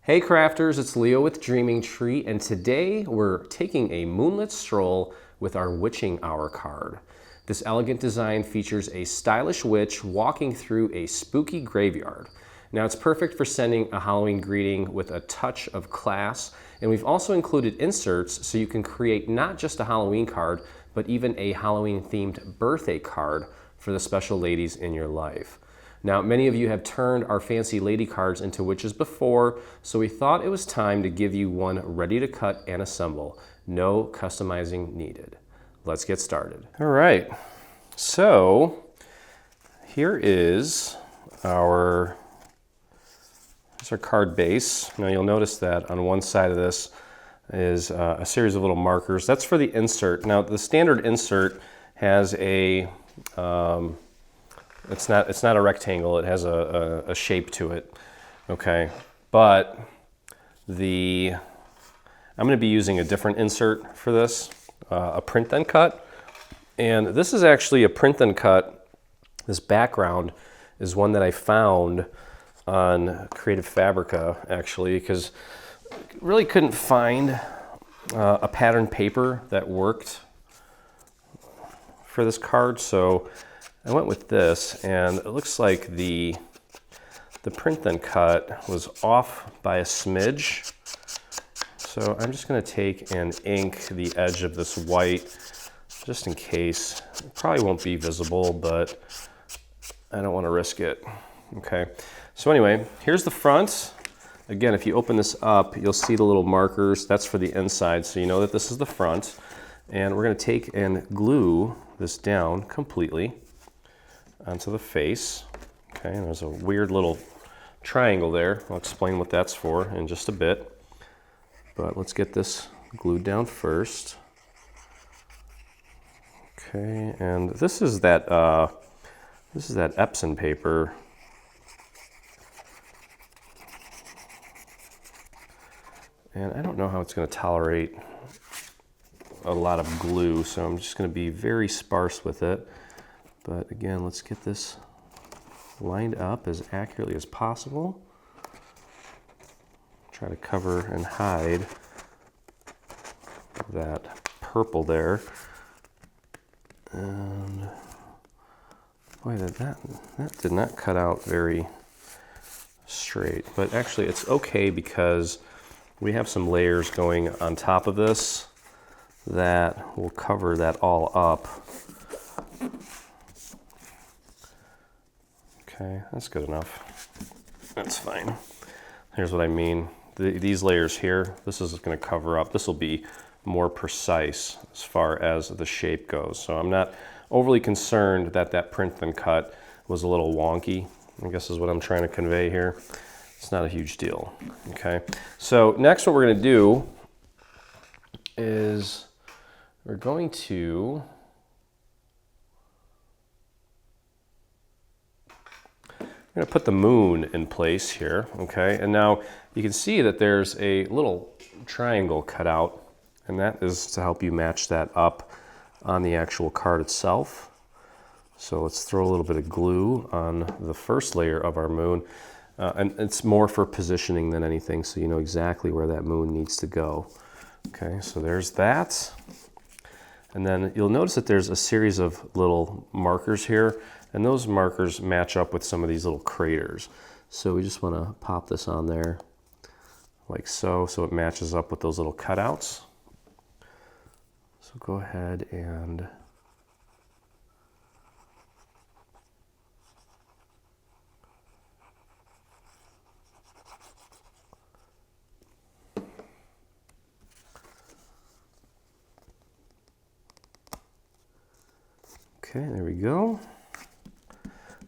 Hey crafters, it's Leo with Dreaming Tree, and today we're taking a moonlit stroll with our Witching Hour card. This elegant design features a stylish witch walking through a spooky graveyard. Now it's perfect for sending a Halloween greeting with a touch of class, and we've also included inserts so you can create not just a Halloween card, but even a Halloween themed birthday card for the special ladies in your life. Now, many of you have turned our fancy lady cards into witches before, so we thought it was time to give you one ready to cut and assemble. No customizing needed. Let's get started. All right, so here is our card base. Now you'll notice that on one side of this is a series of little markers. That's for the insert. Now the standard insert has a it's not a rectangle, it has a shape to it, okay? But I'm gonna be using a different insert for this, a print then cut. And this is actually a print then cut. This background is one that I found on Creative Fabrica, actually, because I really couldn't find a pattern paper that worked for this card, so I went with this, and it looks like the print then cut was off by a smidge. So I'm just going to take and ink the edge of this white just in case. It probably won't be visible, but I don't want to risk it. Okay, so anyway, here's the front. Again, if you open this up, you'll see the little markers. That's for the inside, so you know that this is the front. And we're going to take and glue this down completely onto the face. Okay, and there's a weird little triangle there. I'll explain what that's for in just a bit. But let's get this glued down first. Okay, and this is that Epson paper. And I don't know how it's going to tolerate a lot of glue, so I'm just going to be very sparse with it. But again, let's get this lined up as accurately as possible. Try to cover and hide that purple there. And boy, that did not cut out very straight. But actually it's okay because we have some layers going on top of this that will cover that all up. Okay, that's good enough. That's fine. Here's what I mean. These layers here, this is going to cover up. This will be more precise as far as the shape goes. So I'm not overly concerned that that print then cut was a little wonky, I guess is what I'm trying to convey here. It's not a huge deal, okay? So next what we're going to do is we're going to put the moon in place here, okay? And now you can see that there's a little triangle cut out, and that is to help you match that up on the actual card itself. So let's throw a little bit of glue on the first layer of our moon. And it's more for positioning than anything, so you know exactly where that moon needs to go. Okay, so there's that. And then you'll notice that there's a series of little markers here, and those markers match up with some of these little craters. So we just want to pop this on there like so, so it matches up with those little cutouts. So go ahead and okay, there we go.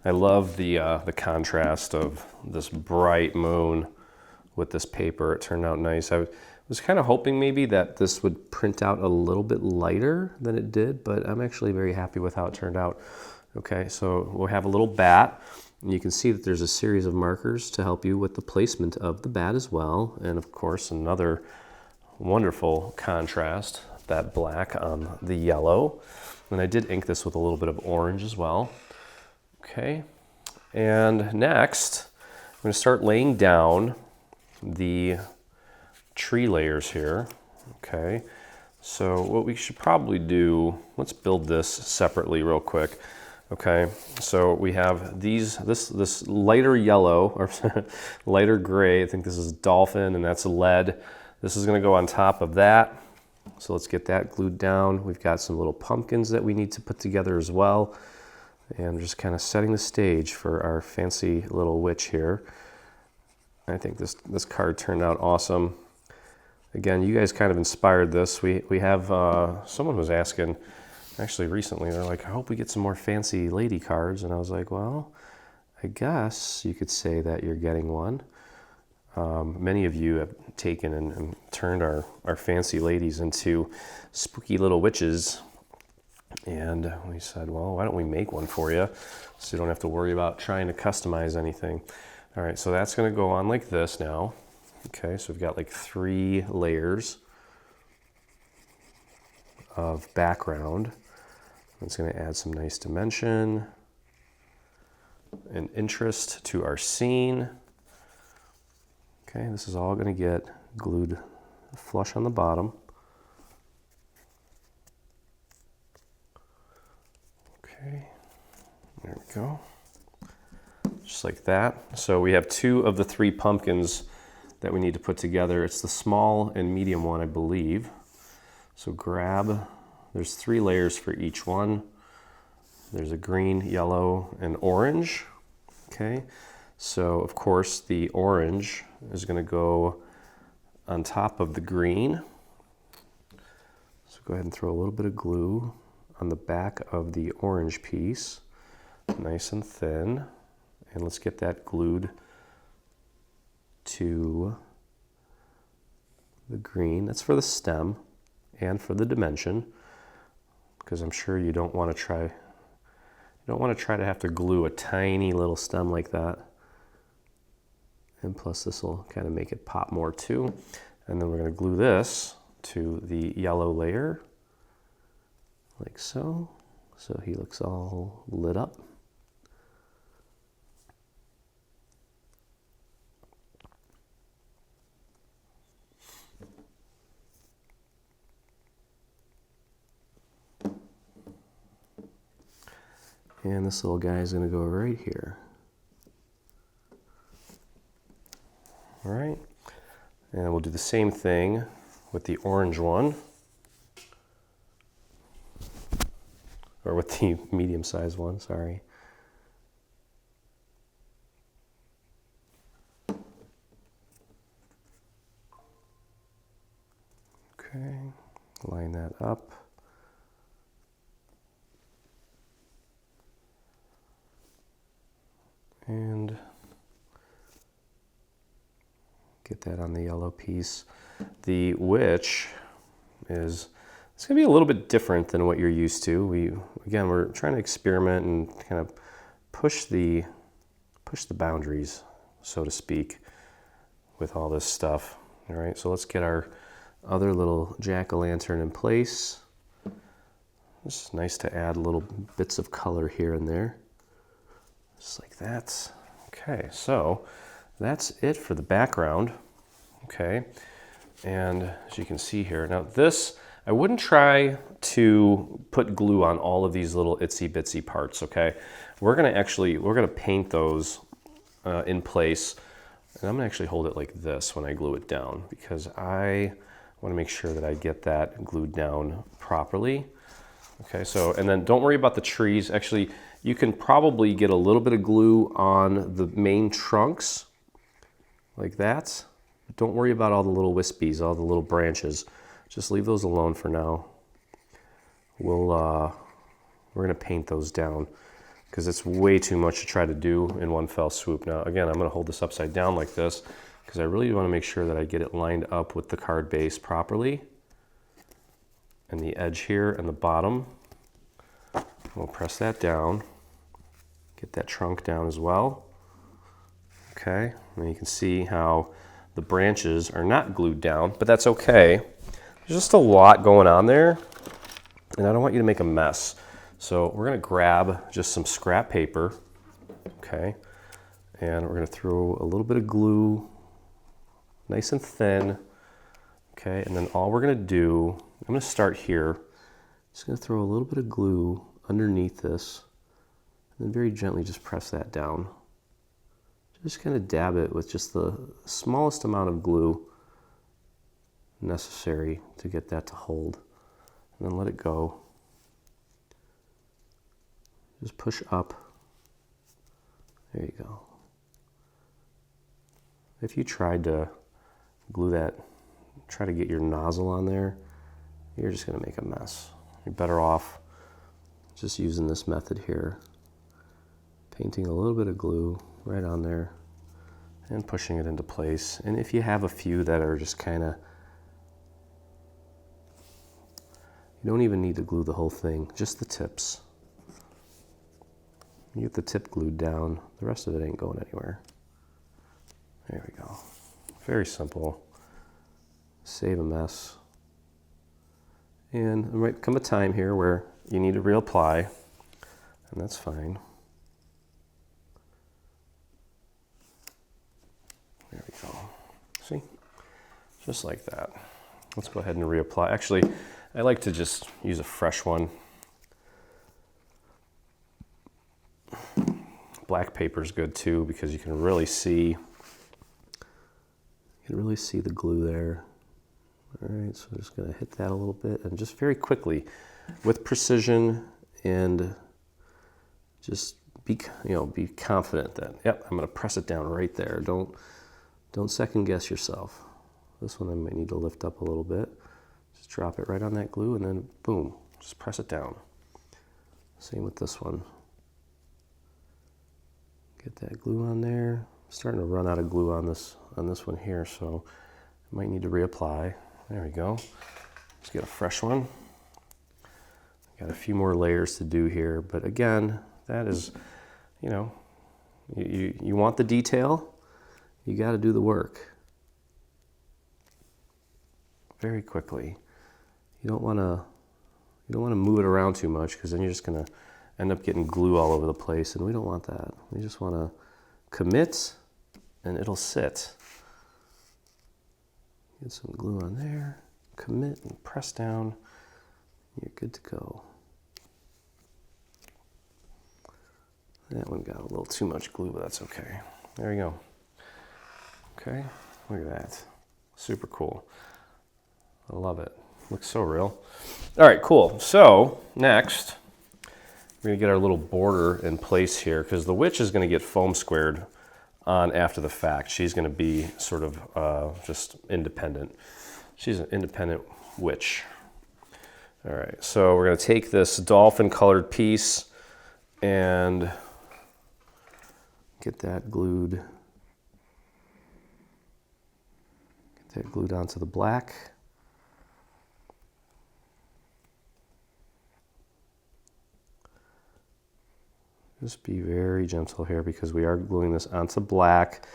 I love the contrast of this bright moon with this paper. It turned out nice. I was kind of hoping maybe that this would print out a little bit lighter than it did, but I'm actually very happy with how it turned out. Okay, so we'll have a little bat, and you can see that there's a series of markers to help you with the placement of the bat as well. And of course, another wonderful contrast, that black on the yellow. And I did ink this with a little bit of orange as well. Okay, and next I'm going to start laying down the tree layers here. Okay, so what we should probably do, let's build this separately real quick. Okay, so we have this lighter yellow or lighter gray. I think this is dolphin and that's lead. This is going to go on top of that. So let's get that glued down. We've got some little pumpkins that we need to put together as well. And just kind of setting the stage for our fancy little witch here. I think this card turned out awesome. Again, you guys kind of inspired this. We have, someone was asking, actually recently, they're like, I hope we get some more fancy lady cards. And I was like, well, I guess you could say that you're getting one. Many of you have taken and turned our fancy ladies into spooky little witches. And we said, well, why don't we make one for you so you don't have to worry about trying to customize anything. All right, so that's going to go on like this now. Okay, so we've got like 3 layers of background. It's going to add some nice dimension and interest to our scene. Okay, this is all going to get glued flush on the bottom. Okay, there we go. Just like that. So we have 2 of the 3 pumpkins that we need to put together. It's the small and medium one, I believe. So grab, there's 3 layers for each one. There's a green, yellow, and orange. Okay, so of course the orange is going to go on top of the green. So go ahead and throw a little bit of glue on the back of the orange piece, nice and thin. And let's get that glued to the green. That's for the stem and for the dimension, because I'm sure you don't want to try to have to glue a tiny little stem like that. And plus this will kind of make it pop more too. And then we're going to glue this to the yellow layer like so. So he looks all lit up. And this little guy is going to go right here. All right, and we'll do the same thing with the orange one, or with the medium-sized one, sorry. Okay, line that up. And get that on the yellow piece. The witch it's going to be a little bit different than what you're used to. We're trying to experiment and kind of push the boundaries, so to speak, with all this stuff. All right, so let's get our other little jack-o'-lantern in place. It's nice to add little bits of color here and there. Just like that. Okay, so that's it for the background. Okay, and as you can see here, now this, I wouldn't try to put glue on all of these little itsy bitsy parts, okay? We're gonna paint those in place, and I'm gonna actually hold it like this when I glue it down, because I wanna make sure that I get that glued down properly. Okay, so, and then don't worry about the trees. Actually, you can probably get a little bit of glue on the main trunks, like that. Don't worry about all the little wispies, all the little branches. Just leave those alone for now. We're gonna paint those down because it's way too much to try to do in one fell swoop. Now, again, I'm gonna hold this upside down like this because I really wanna make sure that I get it lined up with the card base properly. And the edge here and the bottom. We'll press that down. Get that trunk down as well. Okay, and you can see how the branches are not glued down, but that's okay. There's just a lot going on there, and I don't want you to make a mess. So we're gonna grab just some scrap paper, okay, and we're gonna throw a little bit of glue nice and thin. Okay, and then all we're gonna do, I'm gonna start here. Just gonna throw a little bit of glue underneath this, and then very gently just press that down. Just kind of dab it with just the smallest amount of glue necessary to get that to hold. And then let it go. Just push up. There you go. If you tried to glue that, try to get your nozzle on there, you're just gonna make a mess. You're better off just using this method here. Painting a little bit of glue right on there and pushing it into place. And if you have a few that are just kind of, you don't even need to glue the whole thing, just the tips. You get the tip glued down, the rest of it ain't going anywhere. There we go. Very simple. Save a mess. And there might come a time here where you need to reapply, and that's fine. There we go. See? Just like that. Let's go ahead and reapply. Actually, I like to just use a fresh one. Black paper is good too because you can really see the glue there. All right, so I'm just going to hit that a little bit and just very quickly with precision, and just be confident that, yep, I'm going to press it down right there. Don't second guess yourself. This one I might need to lift up a little bit. Just drop it right on that glue and then boom, just press it down. Same with this one. Get that glue on there. I'm starting to run out of glue on this one here, so I might need to reapply. There we go. Let's get a fresh one. Got a few more layers to do here, but again, that is, you want the detail, you got to do the work very quickly. You don't want to move it around too much, because then you're just going to end up getting glue all over the place, and we don't want that. We just want to commit, and it'll sit. Get some glue on there, commit and press down, you're good to go. That one got a little too much glue, but that's okay. There you go. Okay, look at that. Super cool. I love it. Looks so real. All right, cool. So next, we're gonna get our little border in place here, because the witch is gonna get foam squared on after the fact. She's going to be sort of just independent. She's an independent witch. All right, so we're going to take this dolphin colored piece and get that glued. Get that glued onto the black. Just be very gentle here, because we are gluing this onto black,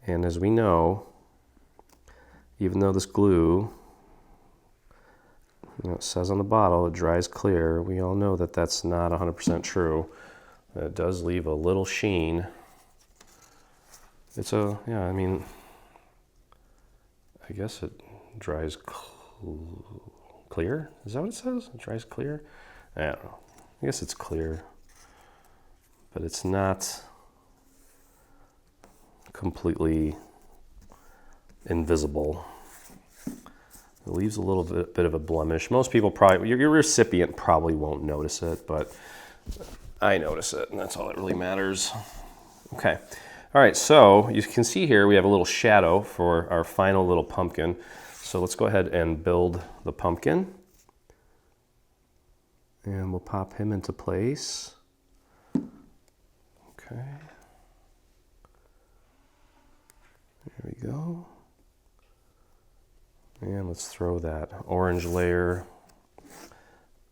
and as we know, even though this glue, it says on the bottle it dries clear, we all know that that's not 100% true. It does leave a little sheen. It's I guess it dries clear? Is that what it says? It dries clear? I don't know. I guess it's clear. But it's not completely invisible. It leaves a little bit of a blemish. Most people probably, your recipient probably won't notice it, but I notice it, and that's all that really matters. Okay. All right, so you can see here we have a little shadow for our final little pumpkin. So let's go ahead and build the pumpkin. And we'll pop him into place. Okay, there we go. And let's throw that orange layer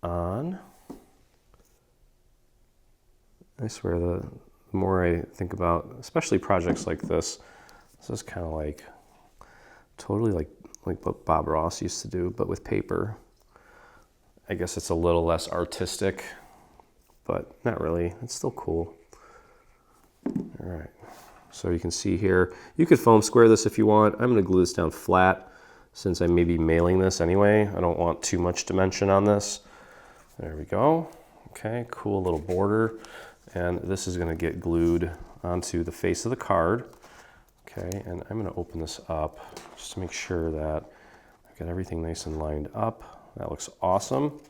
on. I swear, the more I think about, especially projects like this is kind of like, totally like what Bob Ross used to do, but with paper. I guess it's a little less artistic, but not really, it's still cool. All right, So you can see here, you could foam square this if you want. I'm going to glue this down flat since I may be mailing this anyway. I don't want too much dimension on this. There we go. Okay, cool little border. And this is going to get glued onto the face of the card. Okay, and I'm going to open this up just to make sure that I've got everything nice and lined up. That looks awesome.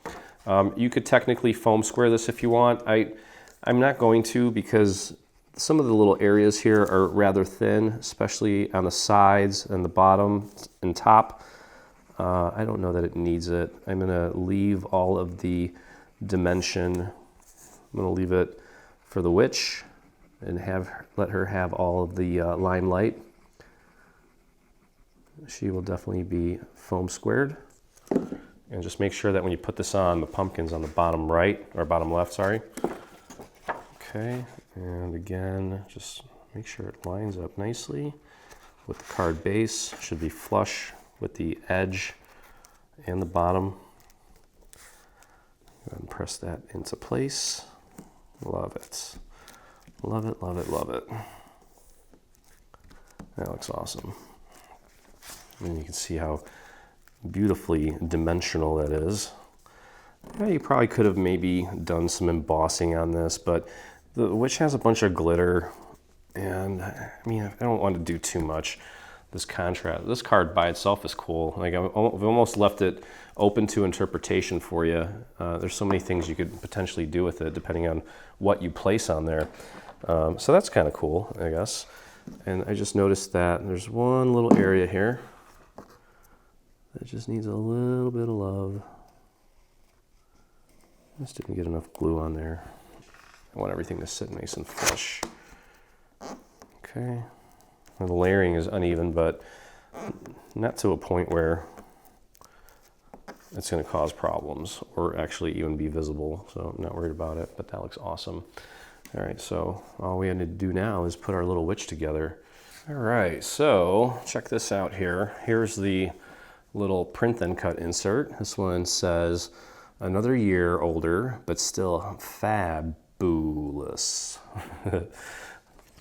You could technically foam square this if you want. I'm not going to because some of the little areas here are rather thin, especially on the sides and the bottom and top. I don't know that it needs it. I'm gonna leave all of the dimension. I'm gonna leave it for the witch and let her have all of the limelight. She will definitely be foam squared. And just make sure that when you put this on, the pumpkin's on the bottom right, or bottom left, sorry. Okay, and again, just make sure it lines up nicely with the card base. Should be flush with the edge and the bottom. Go ahead and press that into place. Love it. Love it, love it, love it. That looks awesome. And you can see how beautifully dimensional that is. Yeah, you probably could have maybe done some embossing on this, but the witch has a bunch of glitter, and I mean, I don't want to do too much. This contrast, this card by itself is cool. Like I've almost left it open to interpretation for you. There's so many things you could potentially do with it depending on what you place on there. So that's kind of cool, I guess. And I just noticed that there's one little area here that just needs a little bit of love. Just didn't get enough glue on there. I want everything to sit nice and flush. Okay. Well, the layering is uneven, but not to a point where it's going to cause problems or actually even be visible. So I'm not worried about it, but that looks awesome. All right, so all we have to do now is put our little witch together. All right, so check this out here. Here's the little print and cut insert. This one says, another year older, but still fabulous.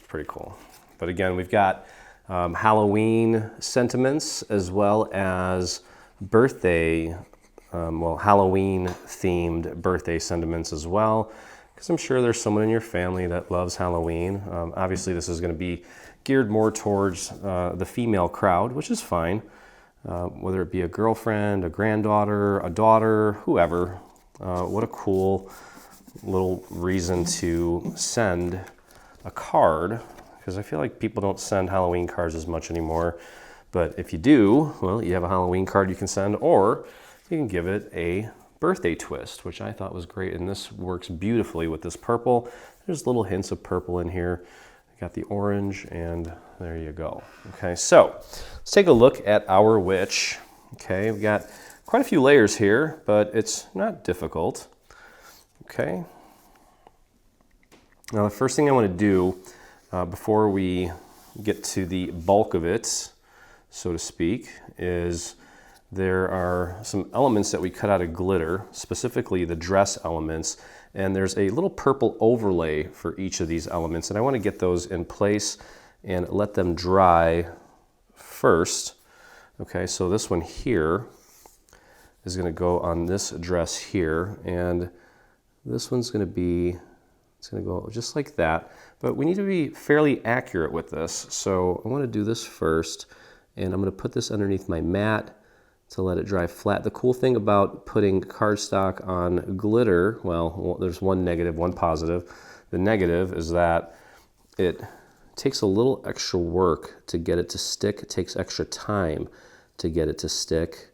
Pretty cool. But again, we've got Halloween sentiments as well as birthday, Halloween themed birthday sentiments as well, because I'm sure there's someone in your family that loves Halloween. Obviously, this is going to be geared more towards the female crowd, which is fine. Whether it be a girlfriend, a granddaughter, a daughter, whoever. What a cool little reason to send a card, because I feel like people don't send Halloween cards as much anymore. But if you do, well, you have a Halloween card you can send, or you can give it a birthday twist, which I thought was great. And this works beautifully with this purple. There's little hints of purple in here. Got the orange, and there you go. Okay, so let's take a look at our witch. Okay, we've got quite a few layers here, but it's not difficult. Okay. Now the first thing I want to do before we get to the bulk of it, so to speak, is there are some elements that we cut out of glitter, specifically the dress elements. And there's a little purple overlay for each of these elements, and I want to get those in place and let them dry first. Okay, so this one here is going to go on this dress here, and this one's going to be, it's going to go just like that. But we need to be fairly accurate with this, so I want to do this first, and I'm going to put this underneath my mat to let it dry flat. The cool thing about putting cardstock on glitter, well, there's one negative, one positive. The negative is that it takes a little extra work to get it to stick. It takes extra time to get it to stick.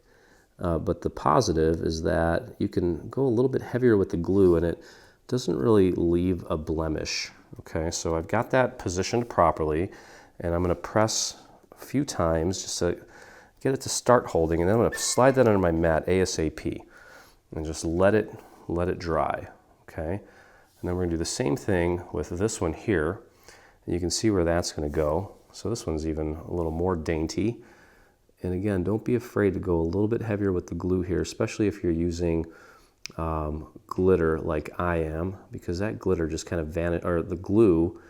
But the positive is that you can go a little bit heavier with the glue and it doesn't really leave a blemish. Okay, so I've got that positioned properly, and I'm going to press a few times just to get it to start holding, and then I'm going to slide that under my mat ASAP and just let it dry. Okay, and then we're going to do the same thing with this one here, and you can see where that's going to go. So this one's even a little more dainty. And again, don't be afraid to go a little bit heavier with the glue here, especially if you're using glitter like I am, because that glitter just kind of vanishes, or the glue,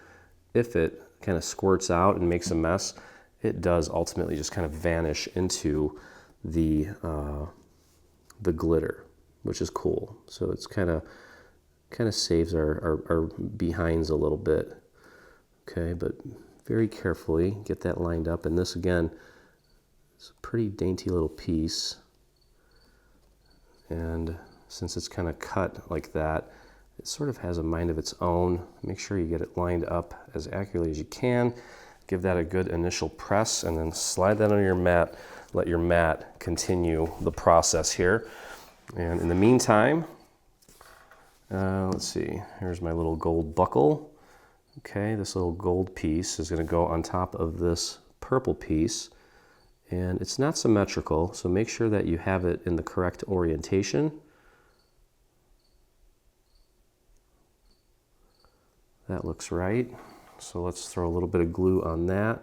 if it kind of squirts out and makes a mess, it does ultimately just kind of vanish into the glitter, which is cool. So it's kind of saves our behinds a little bit. Okay, but very carefully get that lined up. And this again is a pretty dainty little piece. And since it's kind of cut like that, it sort of has a mind of its own. Make sure you get it lined up as accurately as you can. Give that a good initial press and then slide that on your mat. Let your mat continue the process here. And in the meantime, let's see, here's my little gold buckle. Okay, this little gold piece is going to go on top of this purple piece. And it's not symmetrical, so make sure that you have it in the correct orientation. That looks right. So let's throw a little bit of glue on that.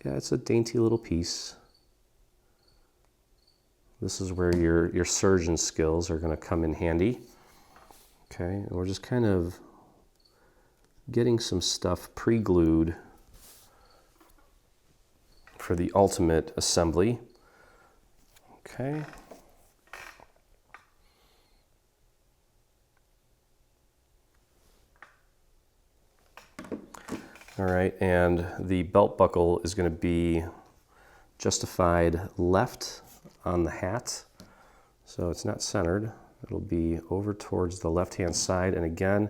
Yeah, it's a dainty little piece. This is where your surgeon skills are going to come in handy. Okay, and we're just kind of getting some stuff pre-glued for the ultimate assembly. Okay. All right, and the belt buckle is going to be justified left on the hat. So it's not centered. It'll be over towards the left-hand side. And again,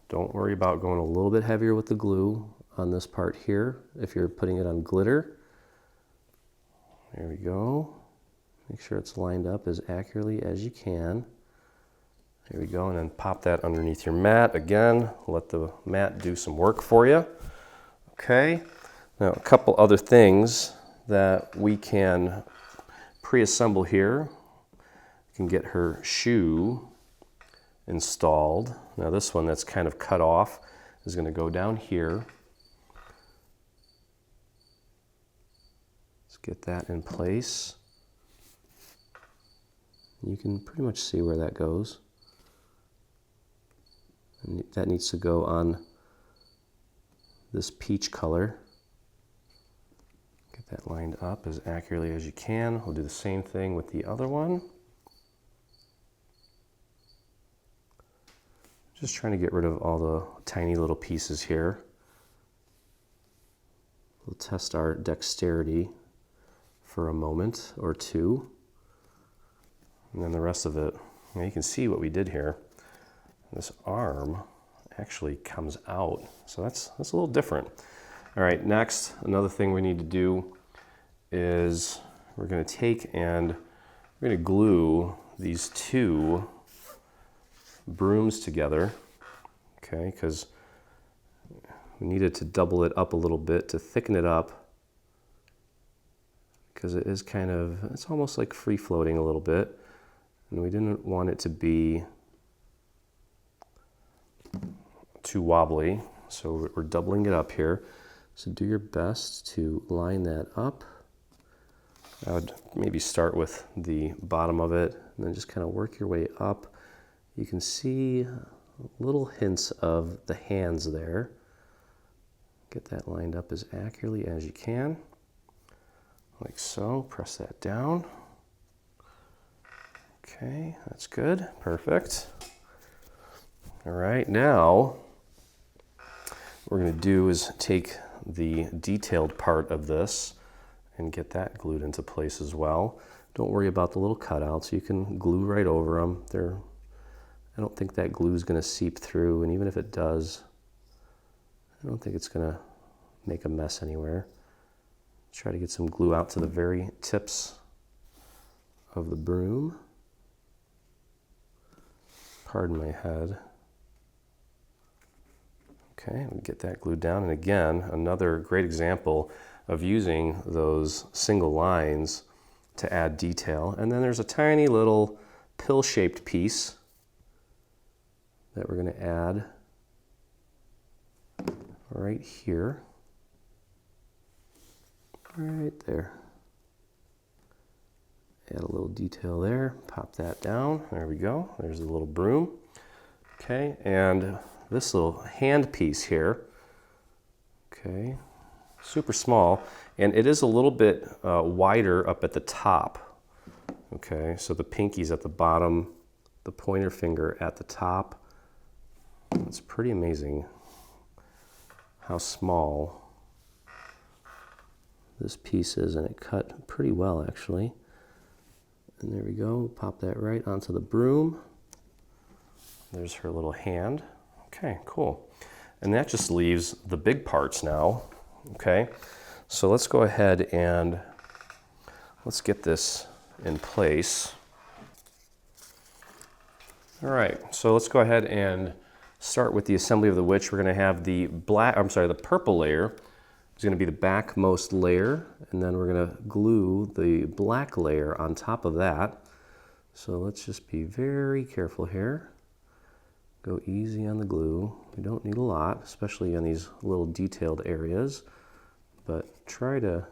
don't worry about going a little bit heavier with the glue on this part here if you're putting it on glitter. There we go. Make sure it's lined up as accurately as you can. There we go, and then pop that underneath your mat. Again, let the mat do some work for you. Okay, now a couple other things that we can pre-assemble here. You can get her shoe installed. Now this one that's kind of cut off is going to go down here. Let's get that in place. You can pretty much see where that goes. And that needs to go on this peach color. Get that lined up as accurately as you can. We'll do the same thing with the other one. Just trying to get rid of all the tiny little pieces here. We'll test our dexterity for a moment or two. And then the rest of it, you can see what we did here. This arm actually comes out. So that's a little different. All right, next, another thing we need to do is we're going to take and we're going to glue these two brooms together, okay, because we needed to double it up a little bit to thicken it up, because it is kind of, it's almost like free floating a little bit, and we didn't want it to be too wobbly, so we're doubling it up here. So do your best to line that up. I would maybe start with the bottom of it and then just kind of work your way up. You can see little hints of the hands there. Get that lined up as accurately as you can, like so. Press that down. Okay, that's good, perfect. All right, now what we're going to do is take the detailed part of this and get that glued into place as well. Don't worry about the little cutouts. You can glue right over them. I don't think that glue is going to seep through, and even if it does, I don't think it's going to make a mess anywhere. Try to get some glue out to the very tips of the broom. Pardon my head. Okay, we'll get that glued down. And again, another great example of using those single lines to add detail. And then there's a tiny little pill-shaped piece that we're going to add right here. Right there. Add a little detail there. Pop that down. There we go. There's the little broom. Okay, and this little hand piece here, Okay, super small, and it is a little bit wider up at the top. Okay, so the pinky's at the bottom, the pointer finger at the top. It's pretty amazing how small this piece is, and it cut pretty well actually. And there we go, pop that right onto the broom. There's her little hand. Okay, cool. And that just leaves the big parts now. Okay, so let's go ahead and let's get this in place. All right, so let's go ahead and start with the assembly of the witch. We're going to have the the purple layer is going to be the backmost layer, and then we're going to glue the black layer on top of that. So let's just be very careful here. Go easy on the glue. We don't need a lot, especially on these little detailed areas, but try to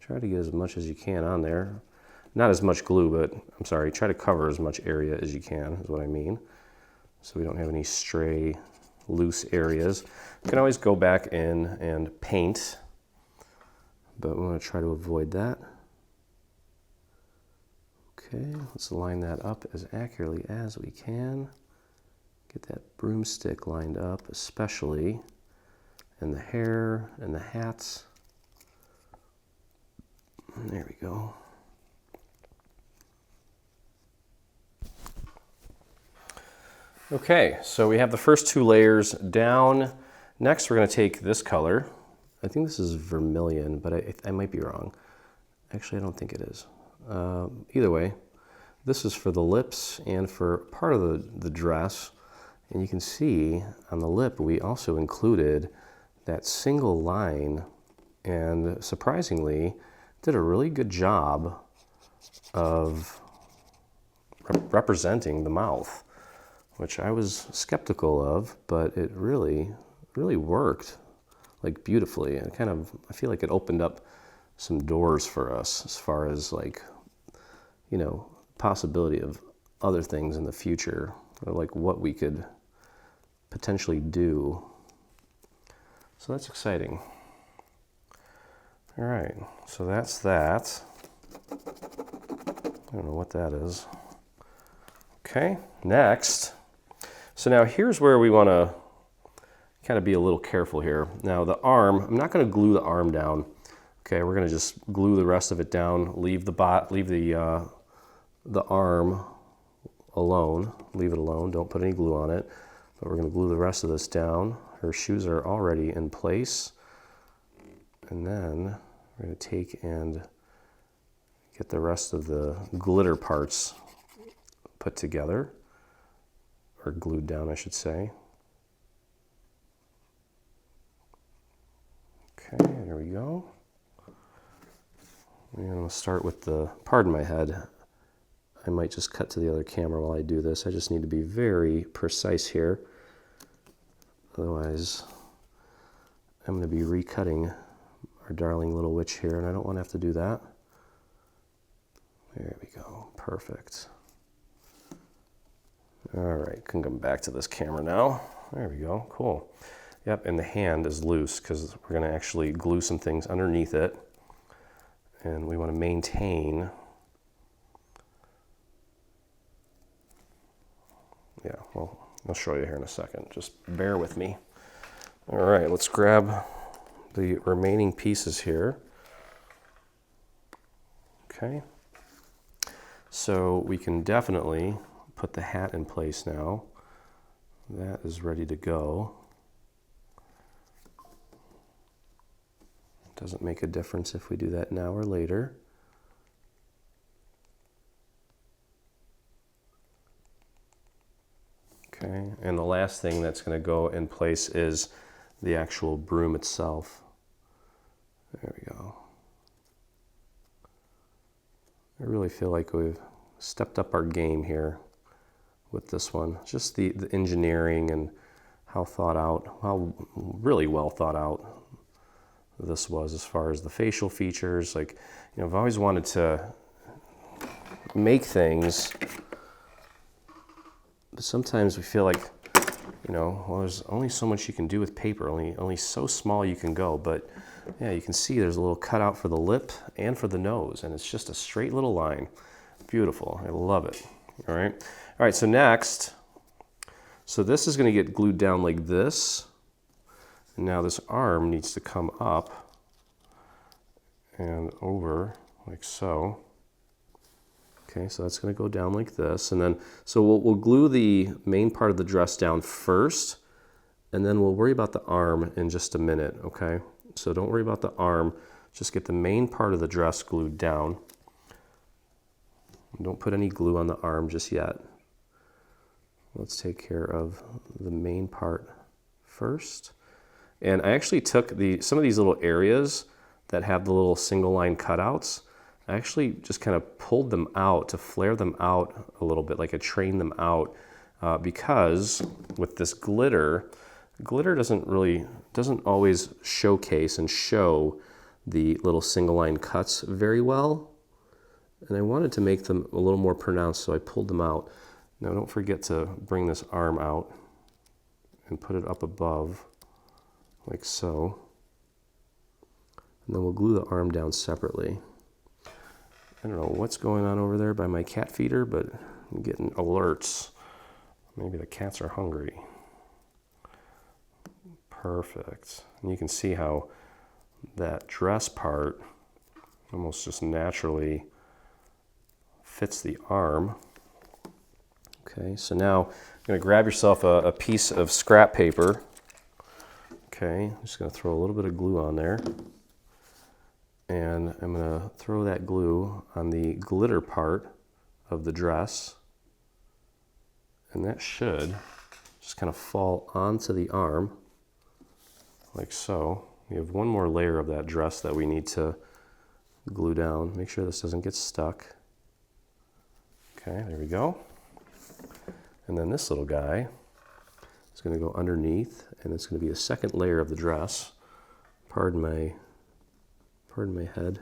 get as much as you can on there. Not as much glue, but I'm sorry, try to cover as much area as you can, is what I mean. So we don't have any stray, loose areas. You can always go back in and paint, but we want to try to avoid that. Okay, let's line that up as accurately as we can. Get that broomstick lined up, especially, and the hair and the hats. And there we go. Okay, so we have the first two layers down. Next, we're going to take this color. I think this is vermilion, but I might be wrong. Actually, I don't think it is. Either way, this is for the lips and for part of the dress. And you can see on the lip, we also included that single line, and surprisingly, did a really good job of representing the mouth, which I was skeptical of, but it really worked like beautifully. And I feel like it opened up some doors for us as far as like, you know, possibility of other things in the future, or like what we could potentially do. So that's exciting. All right, so that's that. I don't know what that is. Okay, next. So now here's where we want to kind of be a little careful here. Now the arm, I'm not going to glue the arm down. Okay, we're going to just glue the rest of it down, leave the arm alone, leave it alone, don't put any glue on it. But we're going to glue the rest of this down. Her shoes are already in place. And then we're going to take and get the rest of the glitter parts put together, or glued down, I should say. Okay, there we go. I'm going to start with the, pardon my head, I might just cut to the other camera while I do this. I just need to be very precise here. Otherwise, I'm going to be recutting our darling little witch here, and I don't want to have to do that. There we go. Perfect. All right, can come back to this camera now. There we go. Cool. Yep, and the hand is loose because we're going to actually glue some things underneath it, and we want to maintain. Yeah, well, I'll show you here in a second. Just bear with me. All right, let's grab the remaining pieces here. Okay. So we can definitely put the hat in place now. That is ready to go. Doesn't make a difference if we do that now or later. Okay, and the last thing that's going to go in place is the actual broom itself. There we go. I really feel like we've stepped up our game here with this one. Just the engineering and how thought out, how really well thought out this was as far as the facial features. Like, you know, I've always wanted to make things, but sometimes we feel like, you you know, well, there's only so much you can do with paper, only so small you can go, but yeah, you can see there's a little cutout for the lip and for the nose, and it's just a straight little line. Beautiful, I love it. All right, so next, so this is gonna get glued down like this, and now this arm needs to come up and over like so. Okay, so that's gonna go down like this, and then, so we'll glue the main part of the dress down first, and then we'll worry about the arm in just a minute, okay? So don't worry about the arm, just get the main part of the dress glued down. Don't put any glue on the arm just yet. Let's take care of the main part first. And I actually took some of these little areas that have the little single line cutouts, I actually just kind of pulled them out to flare them out a little bit, like I trained them out, because with this glitter doesn't always showcase and show the little single line cuts very well. And I wanted to make them a little more pronounced, so I pulled them out. Now don't forget to bring this arm out and put it up above, like so. And then we'll glue the arm down separately. I don't know what's going on over there by my cat feeder, but I'm getting alerts. Maybe the cats are hungry. Perfect. And you can see how that dress part almost just naturally fits the arm. Okay, so now you're going to grab yourself a piece of scrap paper. Okay, I'm just going to throw a little bit of glue on there. And I'm going to throw that glue on the glitter part of the dress. And that should just kind of fall onto the arm, like so. We have one more layer of that dress that we need to glue down. Make sure this doesn't get stuck. Okay, there we go. And then this little guy is going to go underneath, and it's going to be a second layer of the dress. Pardon my head.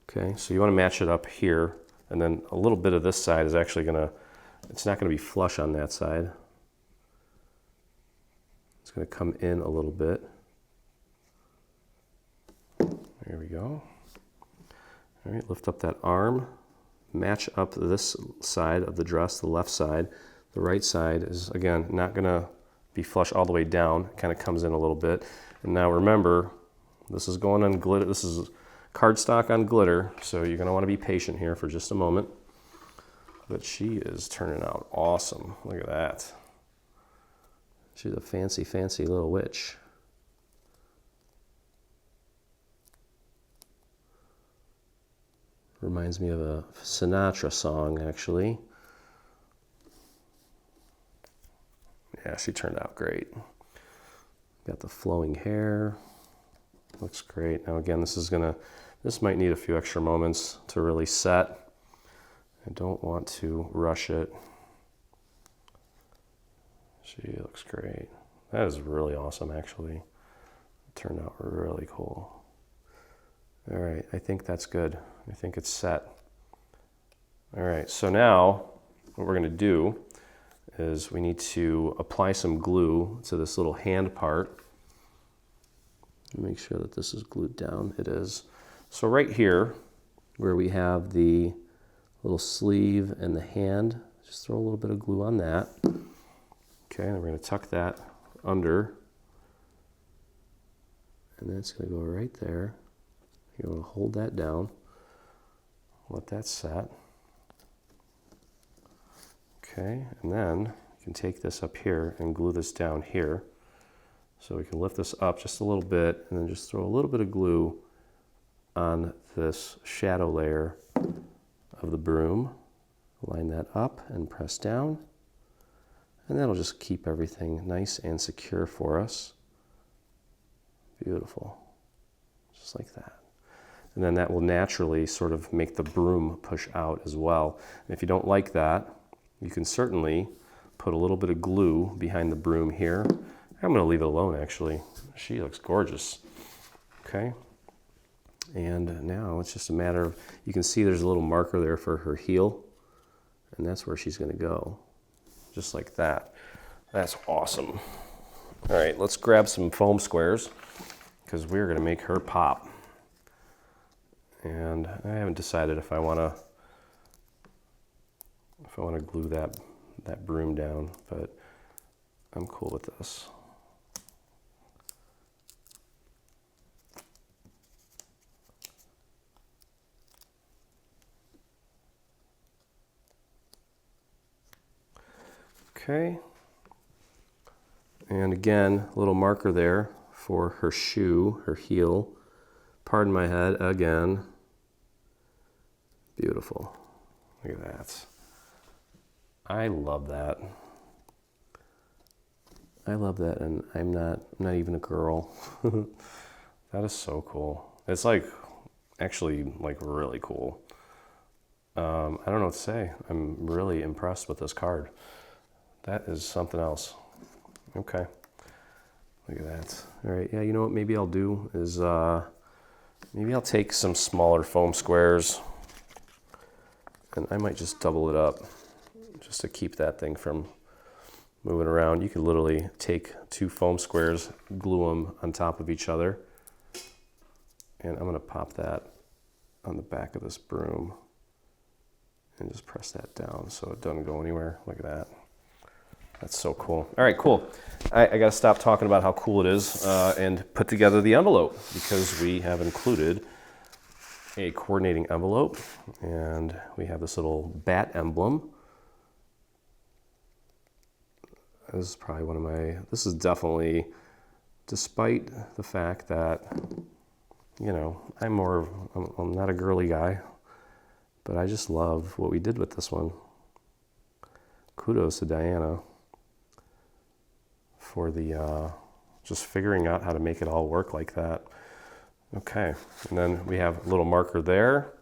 Okay, so you want to match it up here, and then a little bit of this side is actually it's not going to be flush on that side. It's going to come in a little bit. There we go. All right, lift up that arm, match up this side of the dress, the left side. The right side is, again, not going to be flush all the way down. It kind of comes in a little bit. And now remember, this is going on glitter. This is cardstock on glitter, so you're going to want to be patient here for just a moment. But she is turning out awesome. Look at that. She's a fancy, fancy little witch. Reminds me of a Sinatra song, actually. Yeah, she turned out great. Got the flowing hair. Looks great. Now again, this might need a few extra moments to really set. I don't want to rush it. She looks great. That is really awesome, actually. It turned out really cool. All right, I think that's good. I think it's set. All right, so now what we're gonna do is we need to apply some glue to this little hand part. Make sure that this is glued down. It is. So right here, where we have the little sleeve and the hand, just throw a little bit of glue on that. Okay, and we're going to tuck that under. And that's going to go right there. You're going to hold that down. Let that set. Okay, and then you can take this up here and glue this down here. So we can lift this up just a little bit and then just throw a little bit of glue on this shadow layer of the broom. Line that up and press down. And that'll just keep everything nice and secure for us. Beautiful. Just like that. And then that will naturally sort of make the broom push out as well. And if you don't like that, you can certainly put a little bit of glue behind the broom here. I'm going to leave it alone, actually. She looks gorgeous. Okay. And now it's just a matter of, you can see there's a little marker there for her heel, and that's where she's going to go, just like that. That's awesome. All right, let's grab some foam squares because we're going to make her pop. And I haven't decided if I want to glue that broom down, but I'm cool with this. Okay. And again, a little marker there for her shoe, her heel. Pardon my head again. Beautiful. Look at that. I love that. I love that, and I'm not even a girl. That is so cool. It's like actually like really cool. I don't know what to say. I'm really impressed with this card. That is something else. Okay. Look at that. All right. Yeah, you know what maybe I'll do is maybe I'll take some smaller foam squares and I might just double it up just to keep that thing from moving around. You could literally take 2 foam squares, glue them on top of each other, and I'm going to pop that on the back of this broom and just press that down so it doesn't go anywhere. Look at that. That's so cool. All right, cool. I got to stop talking about how cool it is and put together the envelope because we have included a coordinating envelope and we have this little bat emblem. This is probably one of my, this is definitely, despite the fact that, you know, I'm not a girly guy, but I just love what we did with this one. Kudos to Diana for the just figuring out how to make it all work like that. Okay, and then we have a little marker there.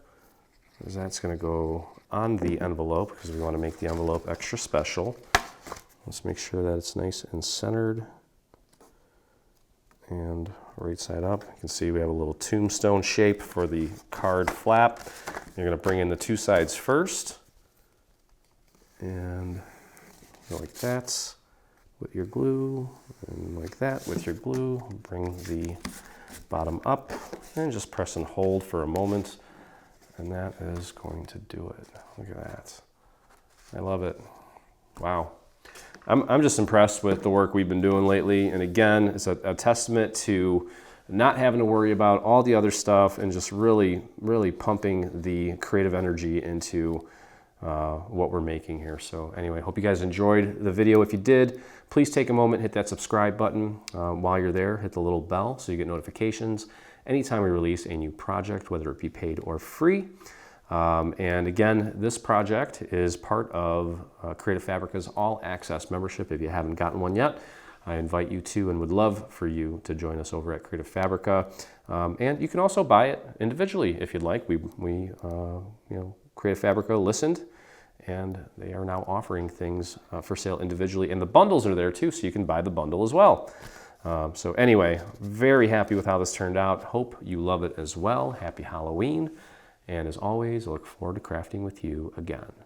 That's going to go on the envelope because we want to make the envelope extra special. Let's make sure that it's nice and centered and right side up. You can see we have a little tombstone shape for the card flap. You're going to bring in the 2 sides first and go like that with your glue, and like that with your glue. Bring the bottom up and just press and hold for a moment, and that is going to do it. Look at that. I love it. Wow. I'm just impressed with the work we've been doing lately, and again, it's a testament to not having to worry about all the other stuff and just really pumping the creative energy into what we're making here. So anyway, hope you guys enjoyed the video. If you did, please take a moment, hit that subscribe button. While you're there, hit the little bell so you get notifications anytime we release a new project, whether it be paid or free. And again, this project is part of Creative Fabrica's All Access membership. If you haven't gotten one yet, I invite you to and would love for you to join us over at Creative Fabrica. And you can also buy it individually if you'd like. We you know, Creative Fabrica listened, and they are now offering things for sale individually. And the bundles are there too, so you can buy the bundle as well. So anyway, very happy with how this turned out. Hope you love it as well. Happy Halloween. And as always, I look forward to crafting with you again.